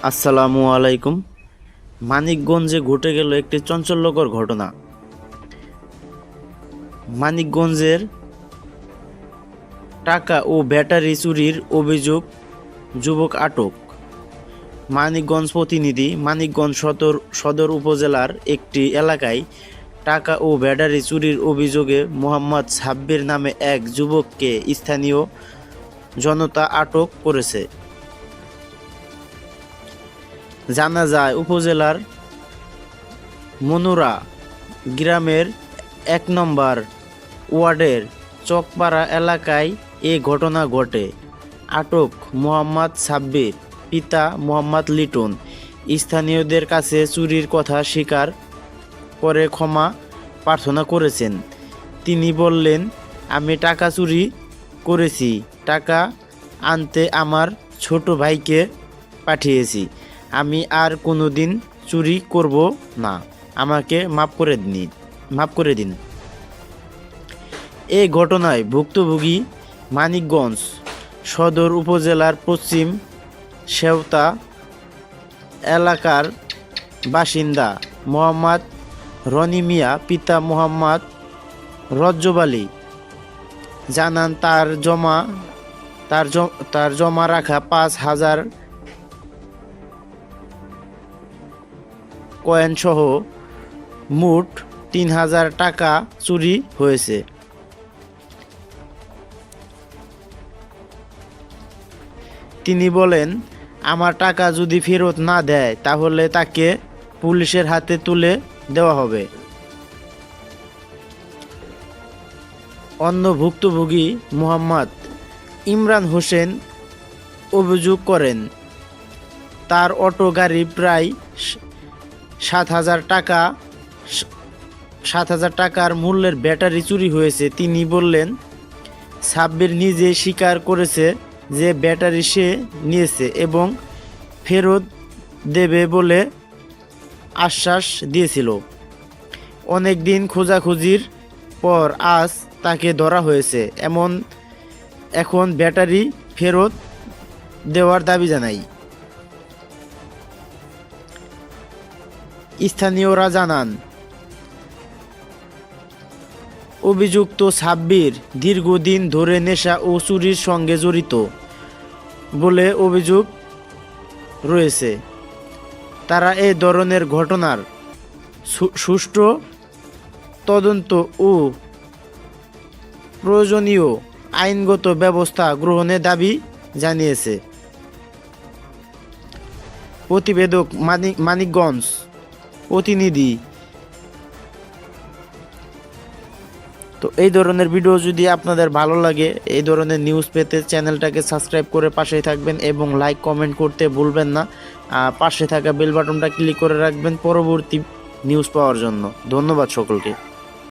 আসসালামু আলাইকুম। মানিকগঞ্জে ঘটে গেল একটি চাঞ্চল্যকর ঘটনা। মানিকগঞ্জের টাকা ও ব্যাটারি চুরির অভিযোগ, যুবক আটক। মানিকগঞ্জ প্রতিনিধি। মানিকগঞ্জ সদর উপজেলার একটি এলাকায় টাকা ও ব্যাটারি চুরির অভিযোগে মোহাম্মদ সাব্বির নামে এক যুবককে স্থানীয় জনতা আটক করেছে। জানা যায়, উপজেলার মনুরা গ্রামের ১ নম্বর ওয়ার্ডের চকপাড়া এলাকায় এ ঘটনা ঘটে। আটক মোহাম্মদ সাব্বির, পিতা মোহাম্মদ লিটন, স্থানীয়দের কাছে চুরির কথা স্বীকার করে ক্ষমা প্রার্থনা করেছেন। তিনি বললেন, আমি টাকা চুরি করেছি, টাকা আনতে আমার ছোট ভাইকে পাঠিয়েছি। আমি আর কোনোদিন চুরি করব না, আমাকে মাফ করে দিন। এই ঘটনায় ভুক্তভোগী মানিকগঞ্জ সদর উপজেলার পশ্চিম সেওতা এলাকার বাসিন্দা মোহাম্মদ রনি মিয়া, পিতা মোহাম্মদ রজ্জব আলী জানান, তার জমা রাখা ৫,০০০ কয়েন সহ মোট ৩,০০০ টাকা চুরি হয়েছে। তিনি বলেন, আমার টাকা যদি ফেরত না দেয় তাহলে তাকে পুলিশের হাতে তুলে দেওয়া হবে। অন্য ভুক্তভোগী মোহাম্মদ ইমরান হোসেন অভিযোগ করেন, তার অটো গাড়ি প্রায় ৭,০০০ টাকার মূল্যের ব্যাটারি চুরি হয়েছে। তিনি বললেন, সাব্বির নিজে স্বীকার করেছে যে ব্যাটারি সে নিয়েছে এবং ফেরত দেবে বলে আশ্বাস দিয়েছিল। অনেক দিন খোঁজাখুঁজির পর আজ তাকে ধরা হয়েছে। এখন ব্যাটারি ফেরত দেওয়ার দাবি জানাই। স্থানীয়রা জানান, অভিযুক্ত সাব্বির দীর্ঘদিন ধরে নেশা ও চুরির সঙ্গে জড়িত বলে অভিযোগ রয়েছে। তারা এই ধরনের ঘটনার সুষ্ঠু তদন্ত ও প্রয়োজনীয় আইনগত ব্যবস্থা গ্রহণের দাবি জানিয়েছে। প্রতিবেদক, মানিকগঞ্জ প্রতিনিধি। তো এই ধরনের ভিডিও যদি আপনাদের ভালো লাগে, এই ধরনের নিউজ পেতে চ্যানেলটাকে সাবস্ক্রাইব করে পাশেই থাকবেন এবং লাইক কমেন্ট করতে ভুলবেন না। পাশে থাকা বেল বাটনটা ক্লিক করে রাখবেন পরবর্তী নিউজ পাওয়ার জন্য। ধন্যবাদ সকলকে।